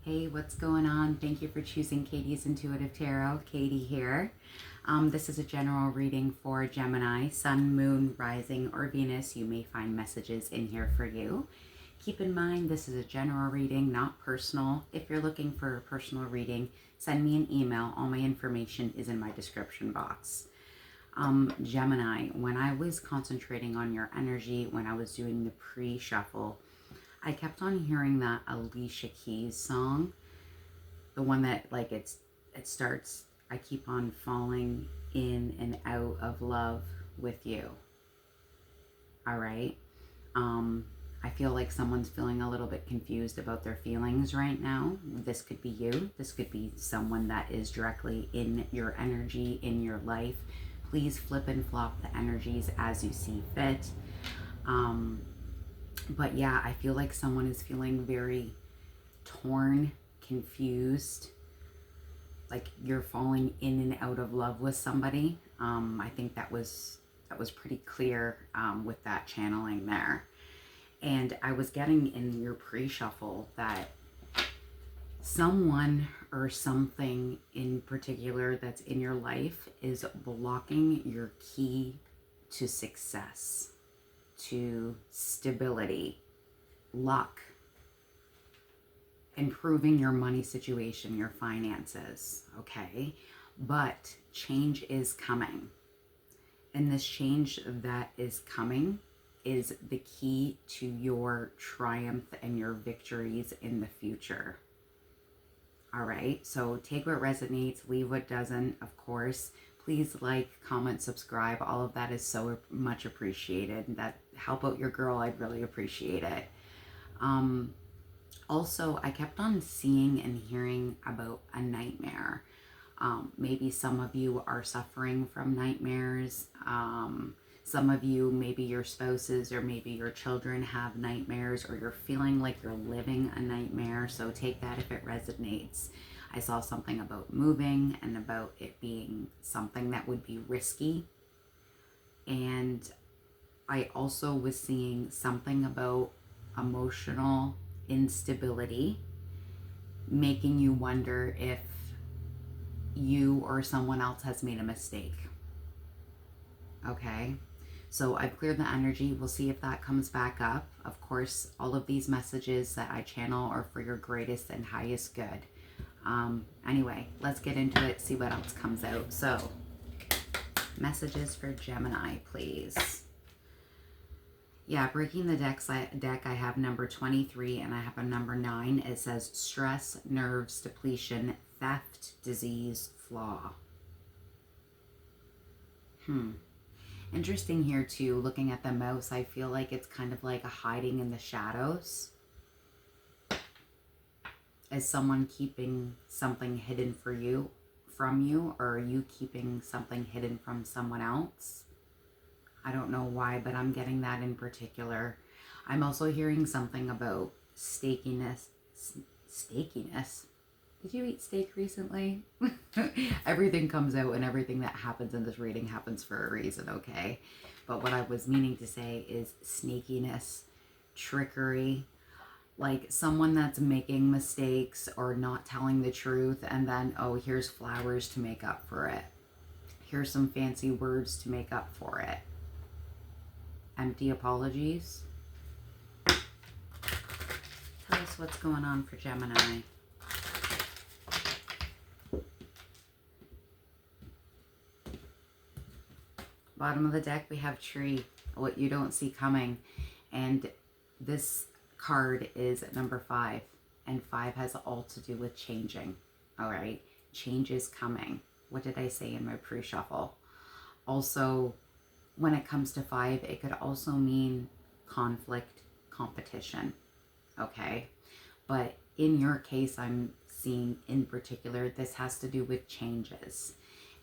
Hey, what's going on? Thank you for choosing Katie's Intuitive Tarot. Katie here. This is a general reading for Gemini, Sun, Moon, Rising, or Venus. You may find messages in here for you. Keep in mind, this is a general reading, not personal. If you're looking for a personal reading, send me an email. All my information is in my description box. Gemini, when I was concentrating on your energy, when I was doing the pre-shuffle, I kept on hearing that Alicia Keys song, the one that it starts, I keep on falling in and out of love with you. All right. I feel like someone's feeling a little bit confused about their feelings right now. This could be you. This could be someone that is directly in your energy, in your life. Please flip and flop the energies as you see fit. But yeah, I feel like someone is feeling very torn, confused, like you're falling in and out of love with somebody. I think that was pretty clear with that channeling there. And I was getting in your pre-shuffle that someone or something in particular that's in your life is blocking your key to success, to stability, luck, improving your money situation, your finances, okay? But change is coming. And this change that is coming is the key to your triumph and your victories in the future. All right, so take what resonates, leave what doesn't, of course. Please like, comment, subscribe. All of that is so much appreciated. That help out your girl. I'd really appreciate it. Also, I kept on seeing and hearing about a nightmare. Maybe some of you are suffering from nightmares. Some of you, maybe your spouses or maybe your children have nightmares, or you're feeling like you're living a nightmare. So take that if it resonates. I saw something about moving and about it being something that would be risky. And I also was seeing something about emotional instability, making you wonder if you or someone else has made a mistake. Okay, so I've cleared the energy. We'll see if that comes back up. Of course, all of these messages that I channel are for your greatest and highest good. Anyway, let's get into it, see what else comes out. So, messages for Gemini, please. Yeah, breaking the deck, I have number 23 and I have a number 9. It says stress, nerves, depletion, theft, disease, flaw. Interesting here too, looking at the mouse, I feel like it's kind of like a hiding in the shadows. Is someone keeping something hidden from you, or are you keeping something hidden from someone else? I don't know why, but I'm getting that in particular. I'm also hearing something about steakiness. Steakiness? Did you eat steak recently? Everything comes out, and everything that happens in this reading happens for a reason, okay? But what I was meaning to say is snakiness, trickery, like someone that's making mistakes or not telling the truth, and then, oh, here's flowers to make up for it. Here's some fancy words to make up for it. Empty apologies. Tell us what's going on for Gemini. Bottom of the deck, we have tree, what you don't see coming. And this card is number 5, and 5 has all to do with changing. All right, change is coming. What did I say in my pre-shuffle? Also, when it comes to 5, it could also mean conflict, competition, okay? But in your case, I'm seeing in particular, this has to do with changes.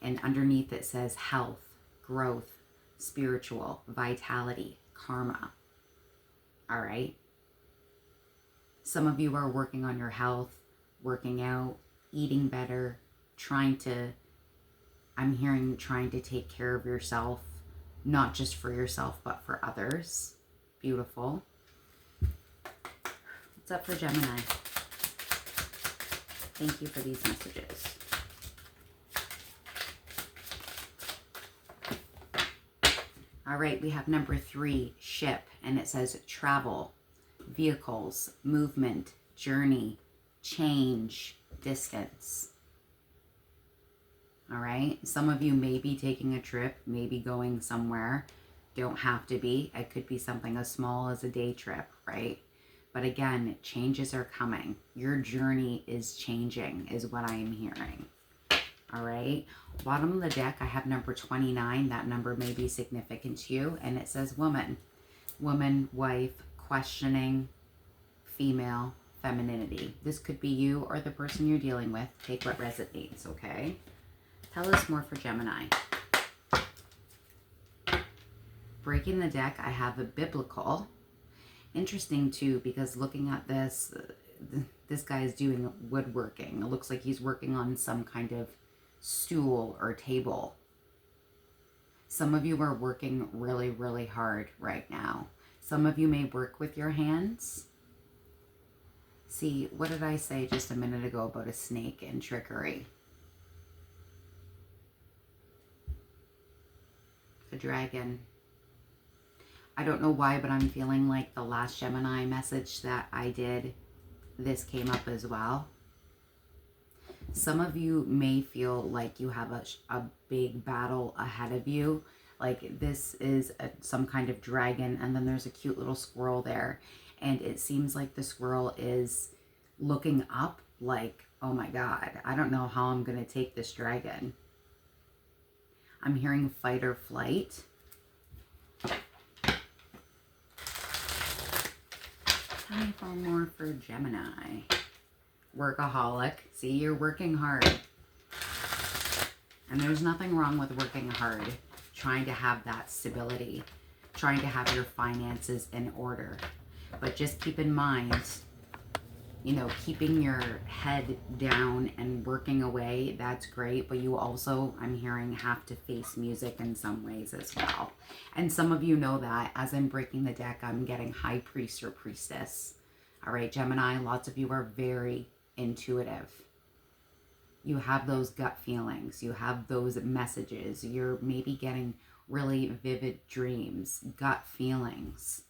And underneath it says health, growth, spiritual, vitality, karma. All right? Some of you are working on your health, working out, eating better, I'm hearing trying to take care of yourself, not just for yourself, but for others. Beautiful. What's up for Gemini? Thank you for these messages. All right, we have number 3, ship, and it says travel, vehicles, movement, journey, change, distance. All right, some of you may be taking a trip, maybe going somewhere. Don't have to be. It could be something as small as a day trip, right? But again, changes are coming. Your journey is changing, is what I am hearing. All right. Bottom of the deck, I have number 29. That number may be significant to you. And it says woman. Woman, wife, questioning, female, femininity. This could be you or the person you're dealing with. Take what resonates, okay? Tell us more for Gemini. Breaking the deck, I have a biblical. Interesting too, because looking at this, this guy is doing woodworking. It looks like he's working on some kind of stool or table. Some of you are working really, really hard right now. Some of you may work with your hands. See, what did I say just a minute ago about a snake and trickery? A dragon. I don't know why, but I'm feeling like the last Gemini message that I did, this came up as well. Some of you may feel like you have a big battle ahead of you. Like this is some kind of dragon, and then there's a cute little squirrel there. And it seems like the squirrel is looking up like, oh my God, I don't know how I'm going to take this dragon. I'm hearing fight or flight. Tell me more for Gemini. Workaholic. See, you're working hard. And there's nothing wrong with working hard. Trying to have that stability. Trying to have your finances in order. But just keep in mind, you know, keeping your head down and working away, that's great. But you also, I'm hearing, have to face music in some ways as well. And some of you know that. As I'm breaking the deck, I'm getting high priest or priestess. All right, Gemini, lots of you are very intuitive. You have those gut feelings. You have those messages. You're maybe getting really vivid dreams, gut feelings.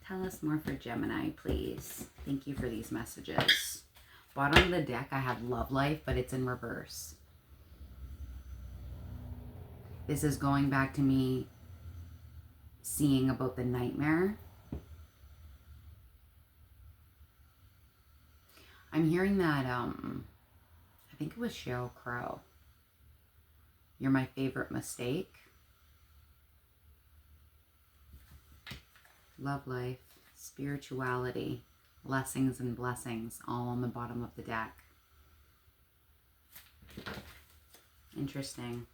Tell us more for Gemini, please. Thank you for these messages. Bottom of the deck, I have love life, but it's in reverse. This is going back to me seeing about the nightmare. I'm hearing that, I think it was Sheryl Crow. You're my favorite mistake. Love life, spirituality, blessings and blessings, all on the bottom of the deck. Interesting.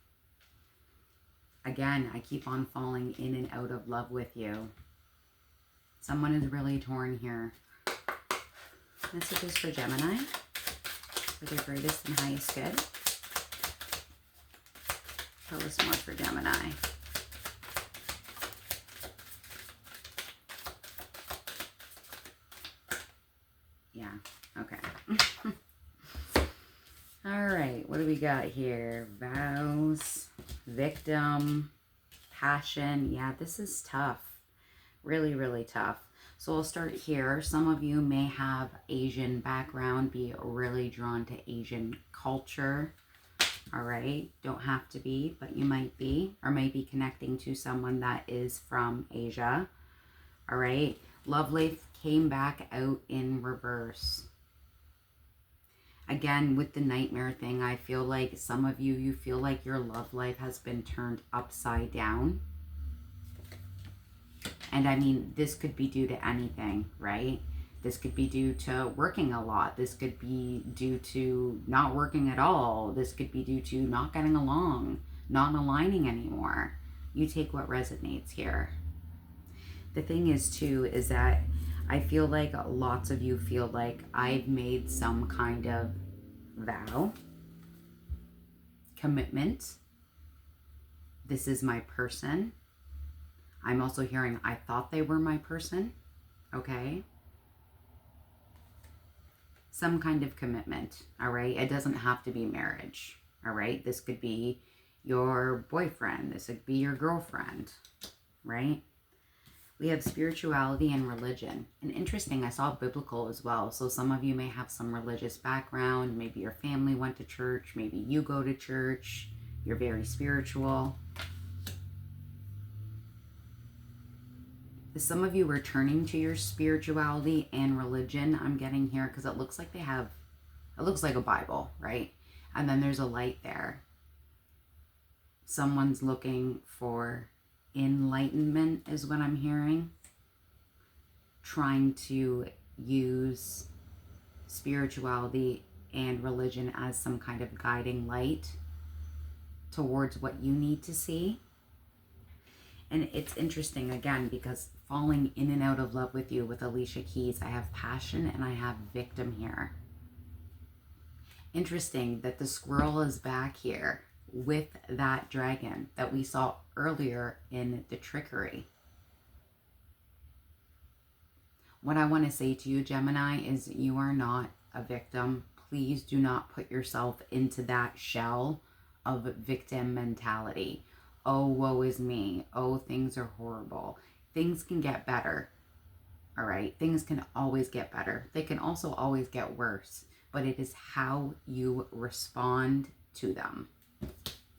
Again, I keep on falling in and out of love with you. Someone is really torn here. Messages for Gemini for their greatest and highest good. Tell us more for Gemini. Yeah, okay. All right, what do we got here? Vows, victim, passion. Yeah, this is tough. Really, really tough. So I'll start here. Some of you may have Asian background, be really drawn to Asian culture. All right, don't have to be, but you might be, or may be connecting to someone that is from Asia. All right, love life came back out in reverse. Again, with the nightmare thing, I feel like some of you, you feel like your love life has been turned upside down. And I mean, this could be due to anything, right? This could be due to working a lot. This could be due to not working at all. This could be due to not getting along, not aligning anymore. You take what resonates here. The thing is, too, is that I feel like lots of you feel like I've made some kind of vow, commitment. This is my person. I'm also hearing I thought they were my person. okay? Some kind of commitment, all right? It doesn't have to be marriage, all right? This could be your boyfriend. This could be your girlfriend, right? We have spirituality and religion. And interesting, I saw biblical as well. So some of you may have some religious background. Maybe your family went to church. Maybe you go to church. You're very spiritual. Some of you are turning to your spirituality and religion, I'm getting here, because it looks like they have, it looks like a Bible, right? And then there's a light there. Someone's looking for enlightenment is what I'm hearing. Trying to use spirituality and religion as some kind of guiding light towards what you need to see. And it's interesting, again, because falling in and out of love with you with Alicia Keys, I have passion and I have victim here. Interesting that the squirrel is back here with that dragon that we saw earlier in the trickery. What I want to say to you, Gemini, is you are not a victim. Please do not put yourself into that shell of victim mentality. Oh, woe is me. Oh, things are horrible. Things can get better. All right. Things can always get better. They can also always get worse, but it is how you respond to them.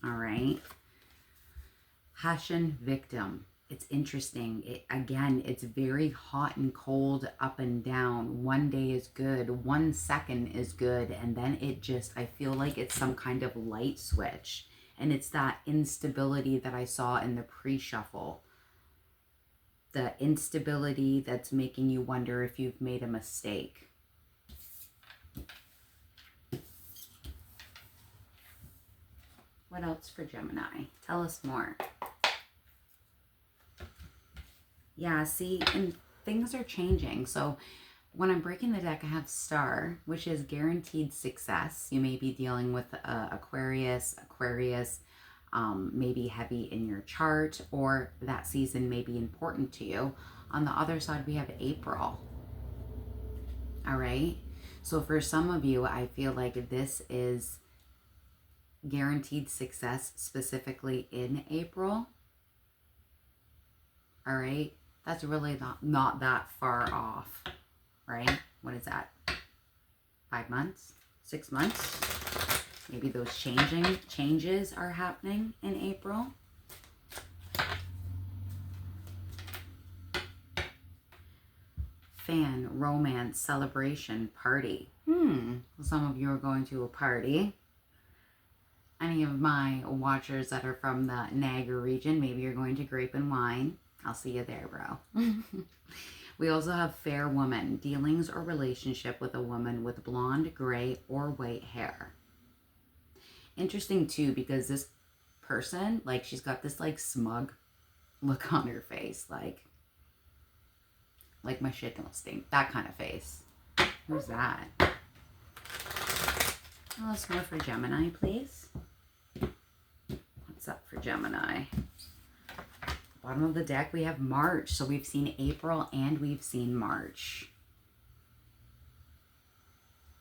All right. Passion, victim. It's interesting. Again, it's very hot and cold, up and down. One day is good. 1 second is good. And then it just, I feel like it's some kind of light switch. And it's that instability that I saw in the pre-shuffle. The instability that's making you wonder if you've made a mistake. What else for Gemini? Tell us more. Yeah, see, and things are changing. So when I'm breaking the deck, I have Star, which is guaranteed success. You may be dealing with Aquarius, maybe heavy in your chart, or that season may be important to you. On the other side, we have April. All right. So for some of you, I feel like this is guaranteed success specifically in April. All right. That's really not that far off, right? What is that? 5 months? 6 months? Maybe those changes are happening in April. Fan, romance, celebration, party. Some of you are going to a party. Any of my watchers that are from the Niagara region, maybe you're going to Grape and Wine. I'll see you there, bro. We also have fair woman, dealings or relationship with a woman with blonde, gray, or white hair. Interesting too, because this person, like, she's got this like smug look on her face, like my shit don't stink, that kind of face. Who's that? Tell us more for Gemini, please. What's up for Gemini? Bottom of the deck, we have March. So we've seen April and we've seen March.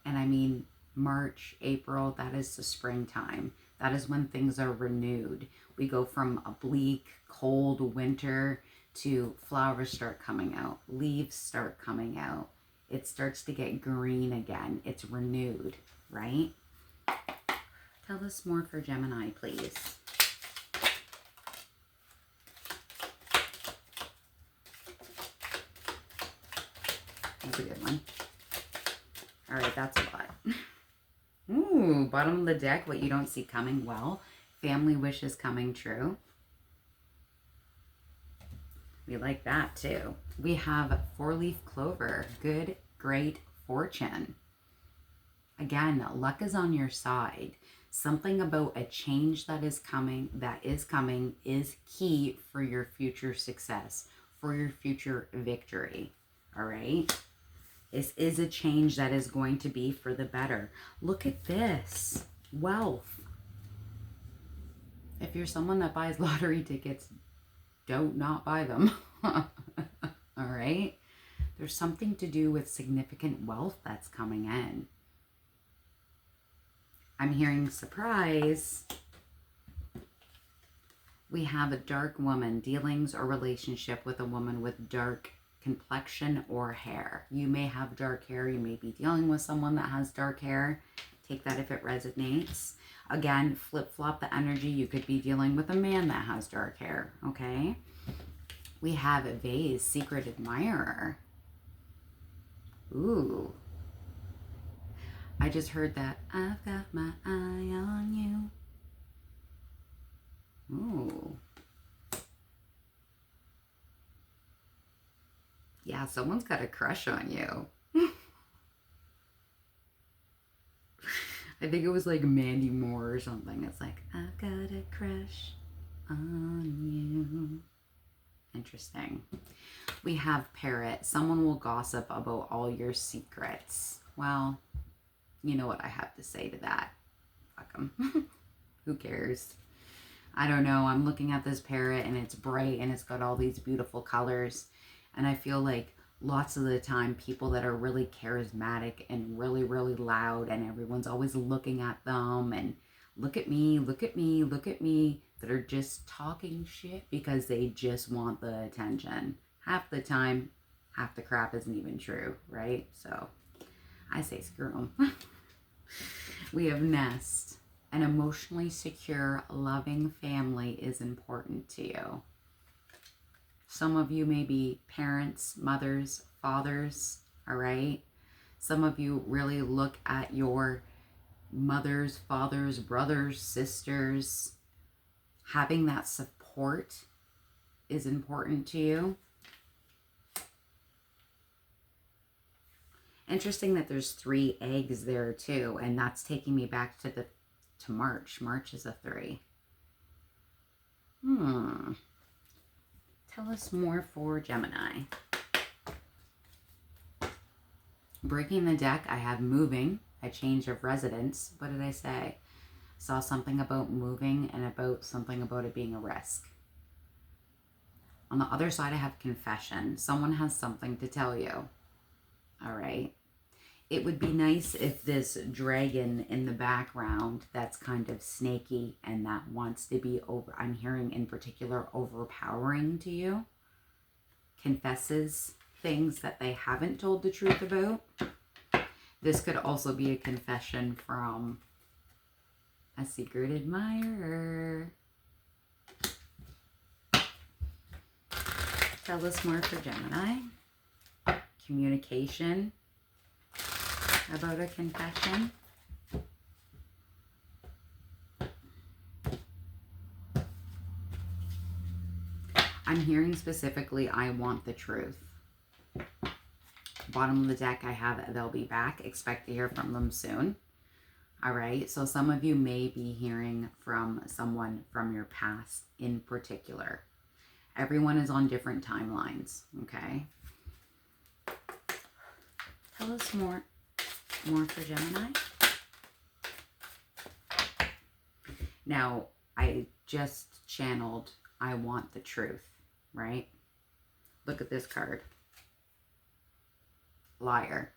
And I mean, March, April, that is the springtime. That is when things are renewed. We go from a bleak, cold winter to flowers start coming out. Leaves start coming out. It starts to get green again. It's renewed, right? Tell us more for Gemini, please. That's a good one. All right, that's a lot. Ooh, bottom of the deck, what you don't see coming. Well, family wishes coming true. We like that too. We have 4-leaf clover. Good, great fortune. Again, luck is on your side. Something about a change that is coming is key for your future success, for your future victory. All right? This is a change that is going to be for the better. Look at this. Wealth. If you're someone that buys lottery tickets, don't not buy them. All right? There's something to do with significant wealth that's coming in. I'm hearing surprise. We have a dark woman, dealings or relationship with a woman with dark complexion or hair. You may have dark hair. You may be dealing with someone that has dark hair. Take that if it resonates. Again, flip-flop the energy. You could be dealing with a man that has dark hair, okay? We have a vase, secret admirer. Ooh. I just heard that. I've got my eye on you. Ooh. Yeah, someone's got a crush on you. I think it was like Mandy Moore or something. It's like, I've got a crush on you. Interesting. We have parrot. Someone will gossip about all your secrets. Well, you know what I have to say to that. Fuck them. Who cares? I don't know. I'm looking at this parrot and it's bright and it's got all these beautiful colors. And I feel like lots of the time people that are really charismatic and really, really loud and everyone's always looking at them and look at me, look at me, look at me, that are just talking shit because they just want the attention. Half the time, half the crap isn't even true, right? So I say screw them. We have nest. An emotionally secure, loving family is important to you. Some of you may be parents, mothers, fathers, all right? Some of you really look at your mothers, fathers, brothers, sisters. Having that support is important to you. Interesting that there's 3 eggs there too, and that's taking me back to March. March is a 3. Tell us more for Gemini. Breaking the deck, I have moving, a change of residence. What did I say? Saw something about moving and about something about it being a risk. On the other side, I have confession. Someone has something to tell you. All right. It would be nice if this dragon in the background that's kind of snaky and that wants to be I'm hearing in particular overpowering to you, confesses things that they haven't told the truth about. This could also be a confession from a secret admirer. Tell us more for Gemini. Communication about a confession. I'm hearing specifically, I want the truth. Bottom of the deck, I have they'll be back. Expect to hear from them soon. All right. So some of you may be hearing from someone from your past in particular. Everyone is on different timelines. Okay. Tell us more for Gemini. Now, I just channeled I want the truth, right? Look at this card. Liar.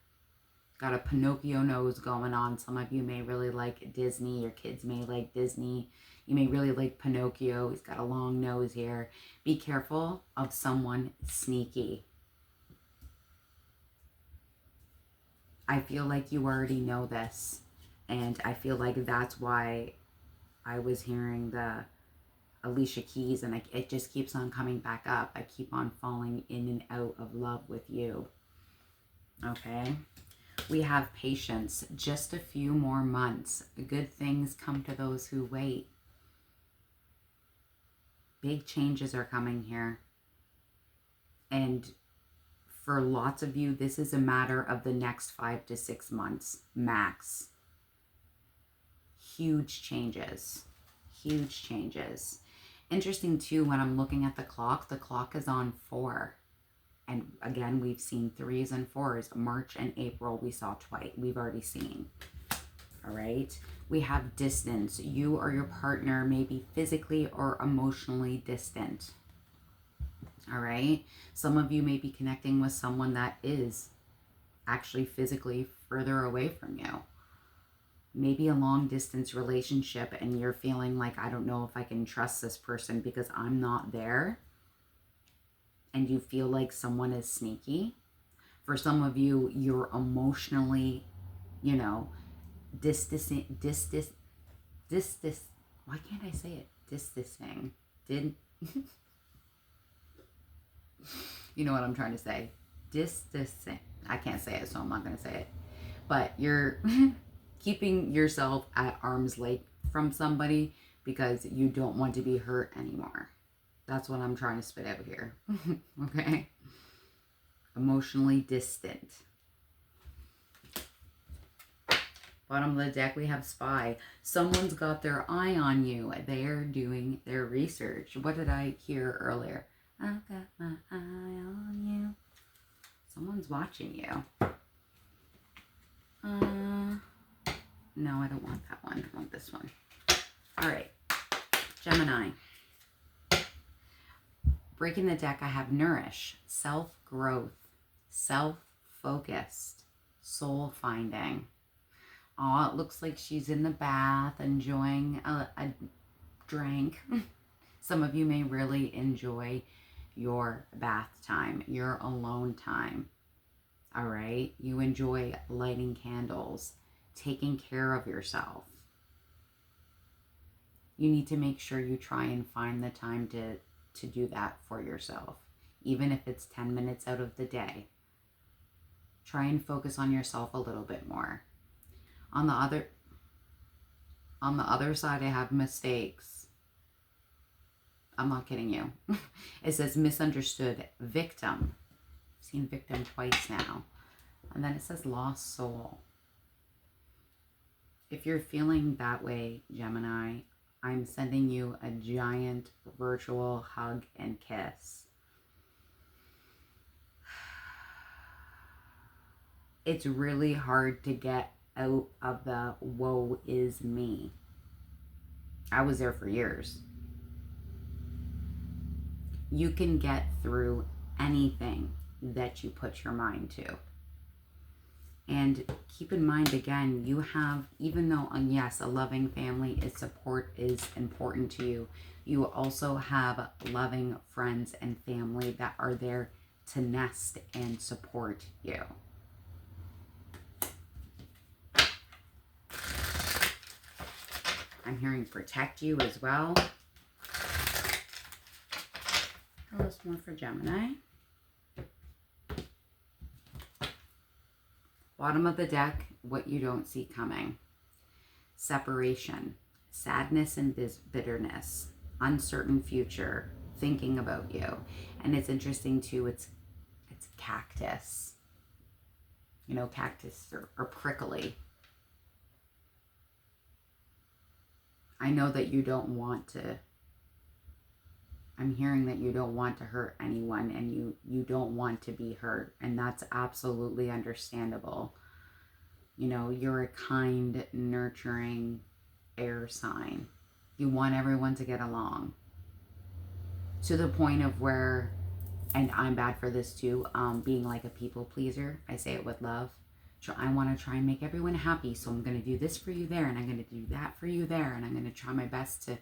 Got a Pinocchio nose going on. Some of you may really like Disney. Your kids may like Disney. You may really like Pinocchio. He's got a long nose here. Be careful of someone sneaky. I feel like you already know this. And I feel like that's why I was hearing the Alicia Keys and it just keeps on coming back up. I keep on falling in and out of love with you. Okay. We have patience. Just a few more months. Good things come to those who wait. Big changes are coming here. And for lots of you, this is a matter of the next 5 to 6 months, max. Huge changes. Huge changes. Interesting too, when I'm looking at the clock is on 4. And again, we've seen 3s and 4s. March and April, we saw twice. We've already seen. All right. We have distance. You or your partner may be physically or emotionally distant. All right. Some of you may be connecting with someone that is actually physically further away from you. Maybe a long distance relationship and you're feeling like, I don't know if I can trust this person because I'm not there. And you feel like someone is sneaky. For some of you, you're emotionally, you know, why can't I say it? Distancing. You know what I'm trying to say. Distancing. I can't say it, so I'm not going to say it. But you're keeping yourself at arm's length from somebody because you don't want to be hurt anymore. That's what I'm trying to spit out here. Okay? Emotionally distant. Bottom of the deck, we have spy. Someone's got their eye on you. They're doing their research. What did I hear earlier? I've got my eye on you. Someone's watching you. No, I don't want that one. I want this one. All right. Gemini. Breaking the deck, I have nourish, self-growth, self-focused, soul-finding. Oh, it looks like she's in the bath enjoying a drink. Some of you may really enjoy your bath time, your alone time. All right? You enjoy lighting candles, taking care of yourself. You need to make sure you try and find the time to do that for yourself, even if it's 10 minutes out of the day. Try and focus on yourself a little bit more. On the other side, I have mistakes. I'm not kidding you. It says misunderstood, victim. I've seen victim twice now. And then it says lost soul. If you're feeling that way, Gemini, I'm sending you a giant virtual hug and kiss. It's really hard to get out of the woe is me. I was there for years. You can get through anything that you put your mind to. And keep in mind, again, you have, even though, yes, a loving family is support is important to you, you also have loving friends and family that are there to nest and support you. I'm hearing protect you as well. Tell us more for Gemini. Bottom of the deck, what you don't see coming. Separation, sadness and bitterness, uncertain future, thinking about you. And it's interesting too, it's cactus. You know, cactus are prickly. I know that you don't want to, I'm hearing that you don't want to hurt anyone and you don't want to be hurt. And that's absolutely understandable. You know, you're a kind, nurturing air sign. You want everyone to get along. To the point of where, and I'm bad for this too, being like a people pleaser. I say it with love. So I want to try and make everyone happy. So I'm going to do this for you there, and I'm going to do that for you there, and I'm going to try my best to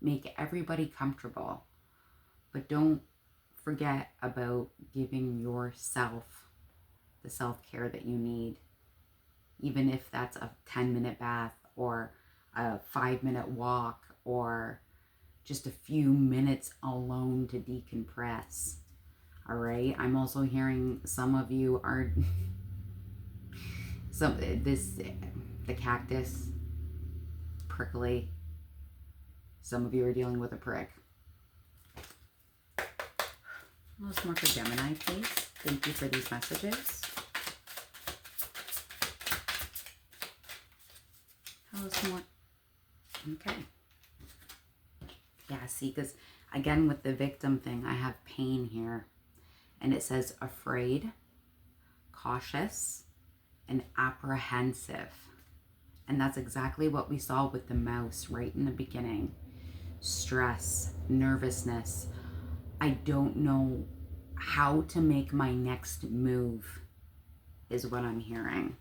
make everybody comfortable. But don't forget about giving yourself the self-care that you need. Even if that's a 10-minute bath or a 5-minute walk or just a few minutes alone to decompress. All right. I'm also hearing some of you are the cactus, prickly. Some of you are dealing with a prick. What's more for Gemini, please? Thank you for these messages. Tell us more. Okay. Yeah, see, because again, with the victim thing, I have pain here. And it says afraid, cautious, and apprehensive. And that's exactly what we saw with the mouse right in the beginning. Stress, nervousness, I don't know how to make my next move, is what I'm hearing.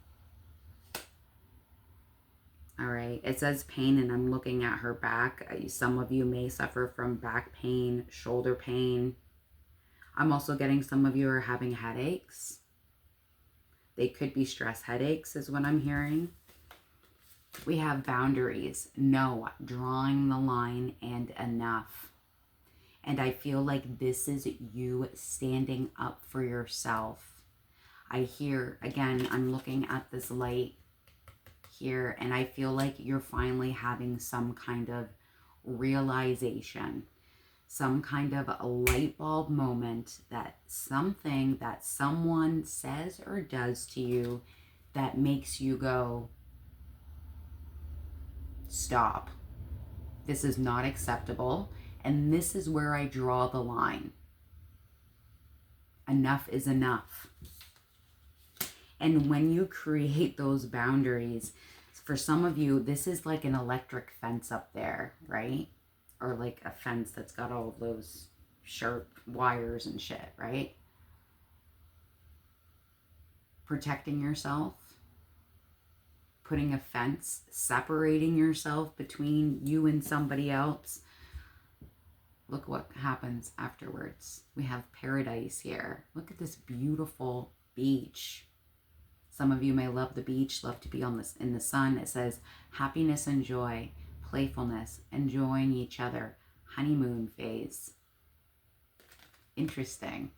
All right, it says pain, and I'm looking at her back. Some of you may suffer from back pain, shoulder pain. I'm also getting some of you are having headaches. They could be stress headaches, is what I'm hearing. We have boundaries, no, drawing the line, and enough. And I feel like this is you standing up for yourself. I hear, again, I'm looking at this light here, and I feel like you're finally having some kind of realization, some kind of a light bulb moment, that something that someone says or does to you that makes you go, stop. This is not acceptable, and this is where I draw the line. Enough is enough. And when you create those boundaries, for some of you, this is like an electric fence up there, right? Or like a fence that's got all of those sharp wires and shit, right? Protecting yourself, putting a fence, separating yourself between you and somebody else. Look what happens afterwards. We have paradise here. Look at this beautiful beach. Some of you may love the beach, love to be on this in the sun. It says happiness and joy, playfulness, enjoying each other, honeymoon phase. Interesting.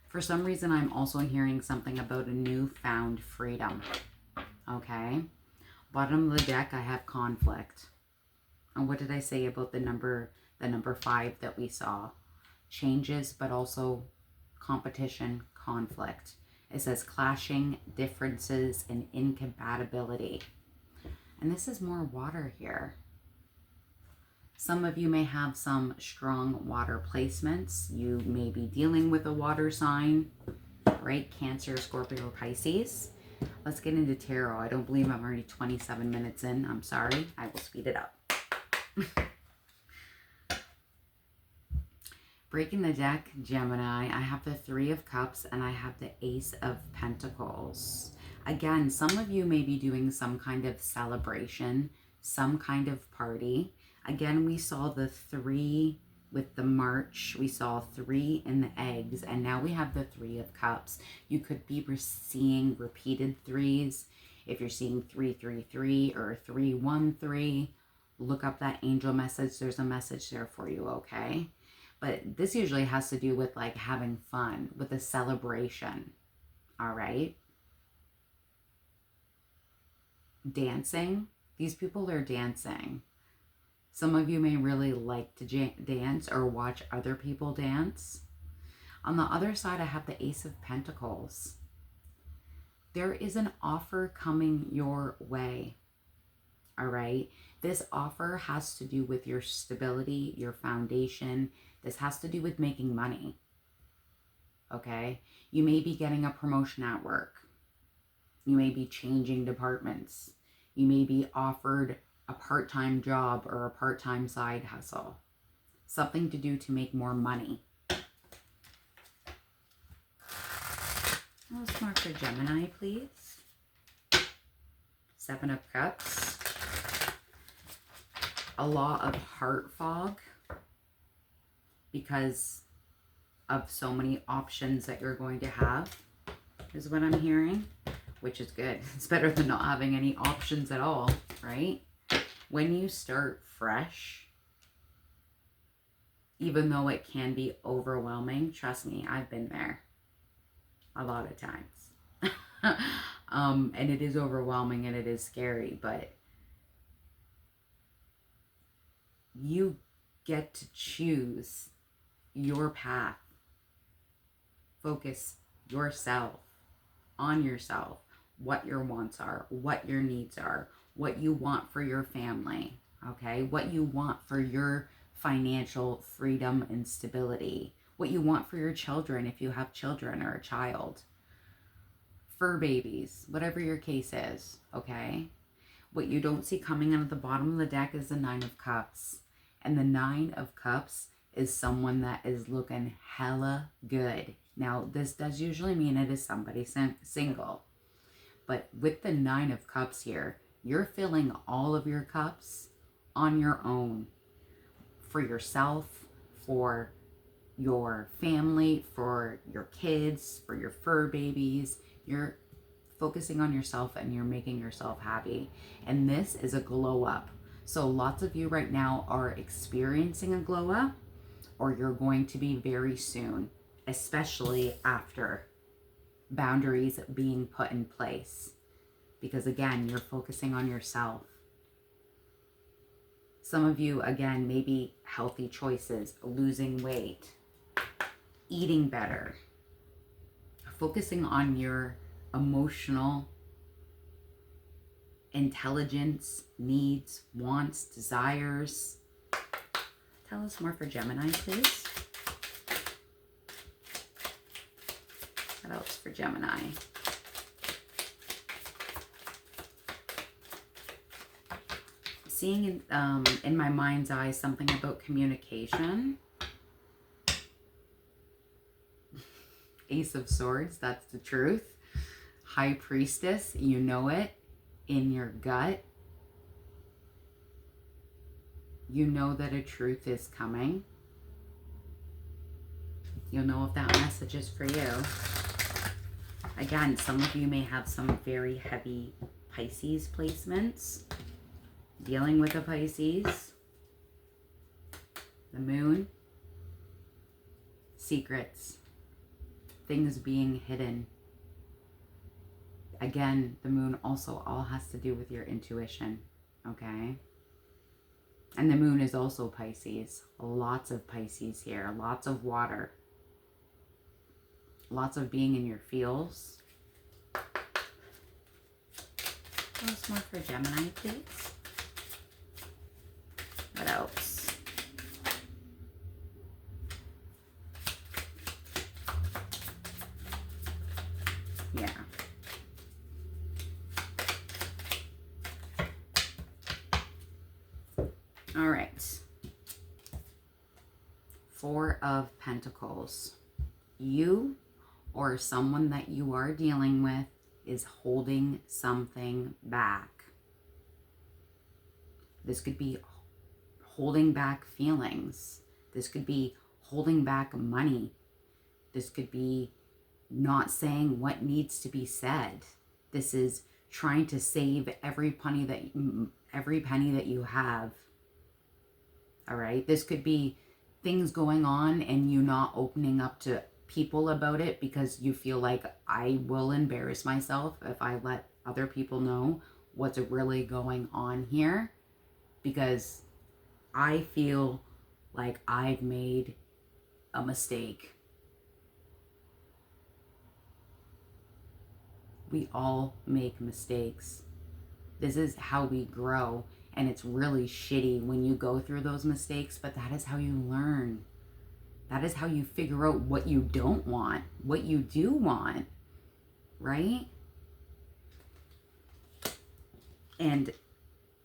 For some reason, I'm also hearing something about a newfound freedom. Okay. Bottom of the deck, I have conflict. And what did I say about the number 5 that we saw? Changes, but also competition, conflict. It says clashing, differences, and incompatibility. And this is more water here. Some of you may have some strong water placements. You may be dealing with a water sign, right? Cancer, Scorpio, Pisces. Let's get into tarot. I don't believe I'm already 27 minutes in. I'm sorry. I will speed it up. Breaking the deck, Gemini, I have the 3 of Cups and I have the Ace of Pentacles. Again, some of you may be doing some kind of celebration, some kind of party. Again, we saw the 3 with the March. We saw 3 in the eggs, and now we have the 3 of Cups. You could be seeing repeated 3s. If you're seeing 333 or 313, look up that angel message. There's a message there for you, okay? But this usually has to do with like having fun, with a celebration, all right? Dancing. These people are dancing. Some of you may really like to dance or watch other people dance. On the other side, I have the Ace of Pentacles. There is an offer coming your way, all right? This offer has to do with your stability, your foundation. This has to do with making money, okay? You may be getting a promotion at work. You may be changing departments. You may be offered a part-time job or a part-time side hustle. Something to do to make more money. Let's mark for Gemini, please. 7 of Cups. A lot of heart fog because of so many options that you're going to have, is what I'm hearing, which is good. It's better than not having any options at all, right? When you start fresh, even though it can be overwhelming, trust me, I've been there a lot of times. And it is overwhelming and it is scary, but you get to choose your path. Focus on yourself, what your wants are, what your needs are, what you want for your family, okay? What you want for your financial freedom and stability, what you want for your children if you have children or a child, fur babies, whatever your case is, okay? What you don't see coming out of the bottom of the deck is the 9 of Cups. And the Nine of Cups is someone that is looking hella good. Now, this does usually mean it is somebody single. But with the Nine of Cups here, you're filling all of your cups on your own. For yourself, for your family, for your kids, for your fur babies. You're focusing on yourself and you're making yourself happy. And this is a glow up. So lots of you right now are experiencing a glow up, or you're going to be very soon, especially after boundaries being put in place. Because again, you're focusing on yourself. Some of you, again, maybe healthy choices, losing weight, eating better, focusing on your emotional intelligence, needs, wants, desires. Tell us more for Gemini, please. What else for Gemini? Seeing in my mind's eye something about communication. Ace of Swords, that's the truth. High Priestess, you know it in your gut. You know that a truth is coming. You'll know if that message is for you. Again, some of you may have some very heavy Pisces placements. Dealing with a Pisces. The Moon. Secrets. Things being hidden. Again, the Moon also all has to do with your intuition, okay? And the Moon is also Pisces. Lots of Pisces here. Lots of water. Lots of being in your feels. Tell us more for Gemini, please. What else? Yeah. All right. Four of Pentacles. You or someone that you are dealing with is holding something back. This could be holding back feelings. This could be holding back money. This could be not saying what needs to be said. This is trying to save every penny that you have. All right. This could be things going on and you not opening up to people about it because you feel like I will embarrass myself if I let other people know what's really going on here, because I feel like I've made a mistake. We all make mistakes. This is how we grow, and it's really shitty when you go through those mistakes, but that is how you learn. That is how you figure out what you don't want, what you do want, right? And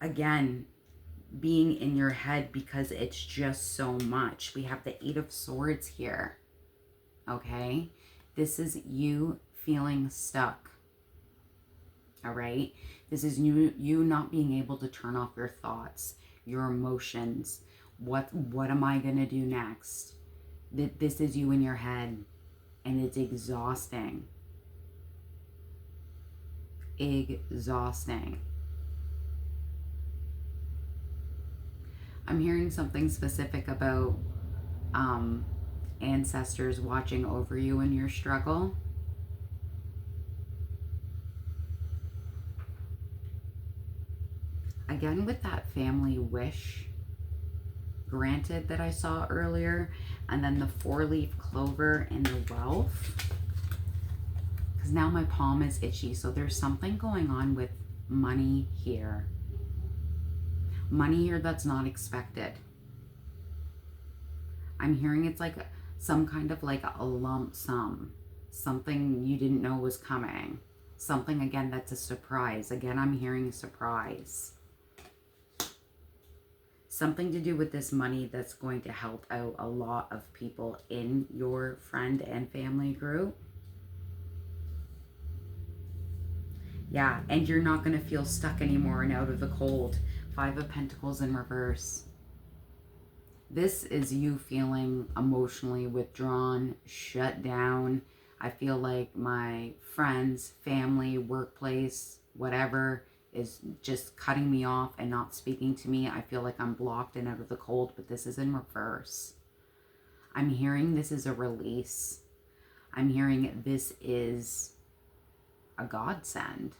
again, being in your head because it's just so much. We have the Eight of Swords here, okay? This is you feeling stuck, all right? This is you not being able to turn off your thoughts, your emotions. What am I going to do next? This is you in your head, and it's exhausting. Exhausting. I'm hearing something specific about ancestors watching over you in your struggle. Again, with that family wish granted that I saw earlier, and then the 4-leaf clover and the wealth, because now my palm is itchy. So there's something going on with money here. Money here that's not expected. I'm hearing it's like some kind of like a lump sum. Something you didn't know was coming. Something, again, that's a surprise. Again, I'm hearing surprise. Something to do with this money that's going to help out a lot of people in your friend and family group. Yeah, and you're not going to feel stuck anymore and out of the cold. 5 of Pentacles in reverse. This is you feeling emotionally withdrawn, shut down. I feel like my friends, family, workplace, whatever, is just cutting me off and not speaking to me. I feel like I'm blocked and out of the cold, but this is in reverse. I'm hearing this is a release. I'm hearing this is a godsend.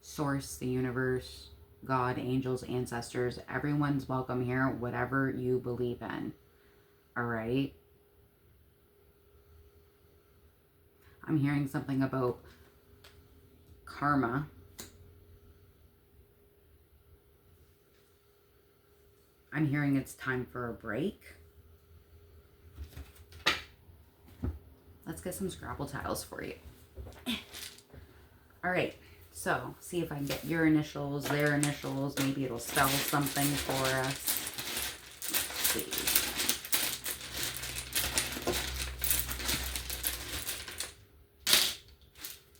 Source, the universe, God, angels, ancestors, everyone's welcome here, whatever you believe in. All right? I'm hearing something about karma. I'm hearing it's time for a break. Let's get some Scrabble tiles for you. All right, so see if I can get your initials, their initials. Maybe it'll spell something for us. Let's see.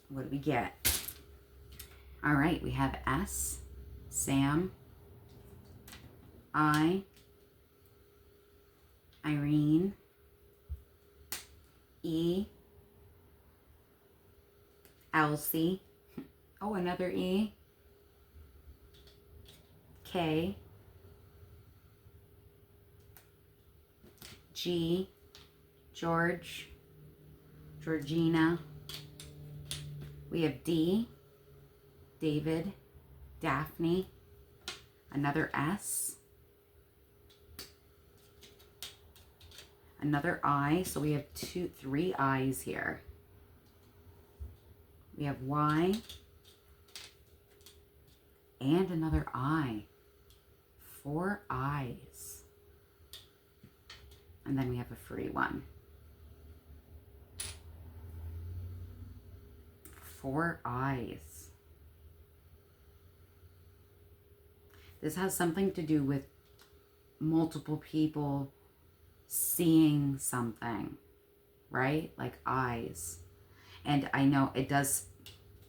What do we get? All right, we have S, Sam, I, Irene, E, Elsie, oh, another E, K, G, George, Georgina. We have D, David, Daphne, another S, another I, so we have 3 I's here. We have Y, and another I, 4 I's. And then we have a free one. 4 I's. This has something to do with multiple people seeing something, right? Like eyes. And I know it does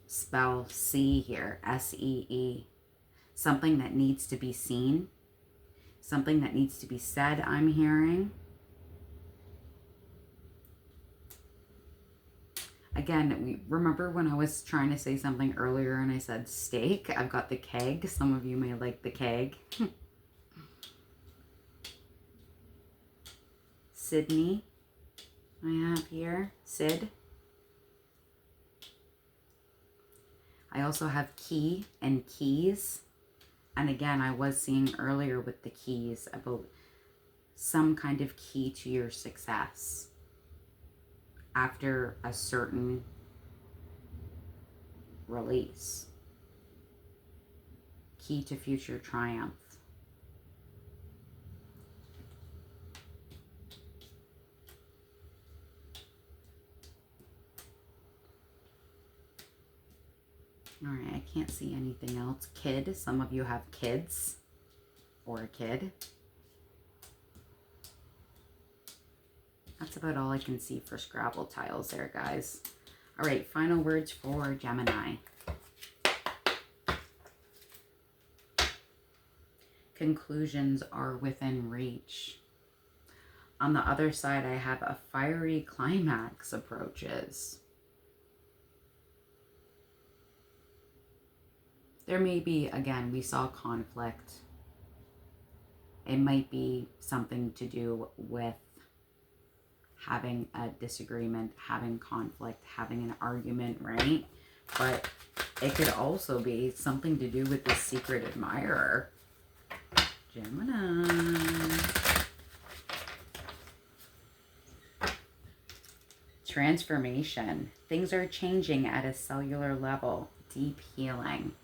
spell see here, S-E-E. Something that needs to be seen. Something that needs to be said, I'm hearing. Again, remember when I was trying to say something earlier and I said steak? I've got the keg. Some of you may like the keg. Sydney, I have here. Sid. I also have key and keys. And again, I was seeing earlier with the keys about some kind of key to your success after a certain release. Key to future triumph. All right, I can't see anything else. Kid, some of you have kids or a kid. That's about all I can see for Scrabble tiles there, guys. All right, final words for Gemini. Conclusions are within reach. On the other side, I have a fiery climax approaches. There may be, again, we saw conflict. It might be something to do with having a disagreement, having conflict, having an argument, right? But it could also be something to do with the secret admirer. Gemini. Transformation. Things are changing at a cellular level. Deep healing.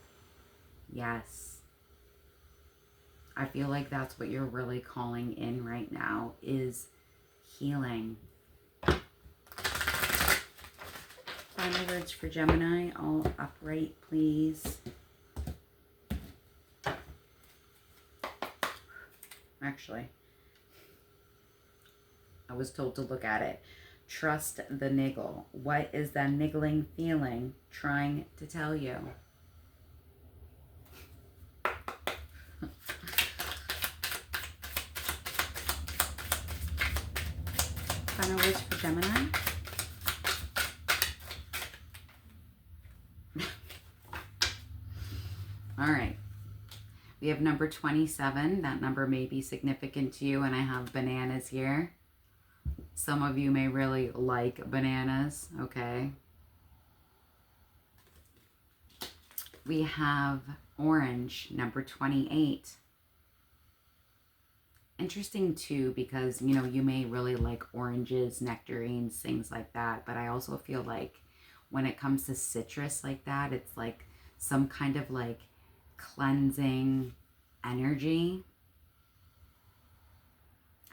Yes. I feel like that's what you're really calling in right now, is healing. Final words for Gemini. All upright, please. Actually, I was told to look at it. Trust the niggle. What is that niggling feeling trying to tell you? Final words for Gemini. All right. We have number 27. That number may be significant to you, and I have bananas here. Some of you may really like bananas, okay? We have orange, number 28. Interesting too, because, you know, you may really like oranges, nectarines, things like that. But I also feel like when it comes to citrus like that, it's like some kind of like cleansing energy.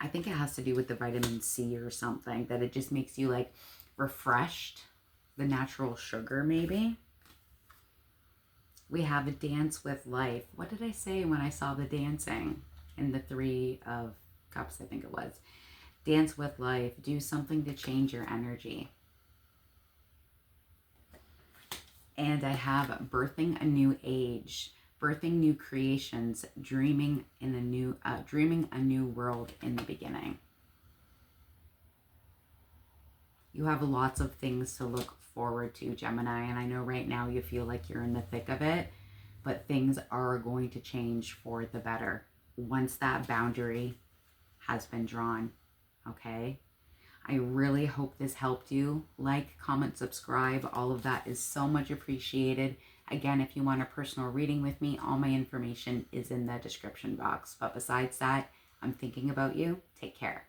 I think it has to do with the vitamin C or something, that it just makes you like refreshed. The natural sugar, maybe. We have a dance with life. What did I say when I saw the dancing in the Three of Cups, I think it was. Dance with life. Do something to change your energy. And I have birthing a new age. Birthing new creations, dreaming a new world in the beginning. You have lots of things to look forward to, Gemini, and I know right now you feel like you're in the thick of it, but things are going to change for the better once that boundary has been drawn, okay? I really hope this helped you. Like, comment, subscribe. All of that is so much appreciated. Again, if you want a personal reading with me, all my information is in the description box. But besides that, I'm thinking about you. Take care.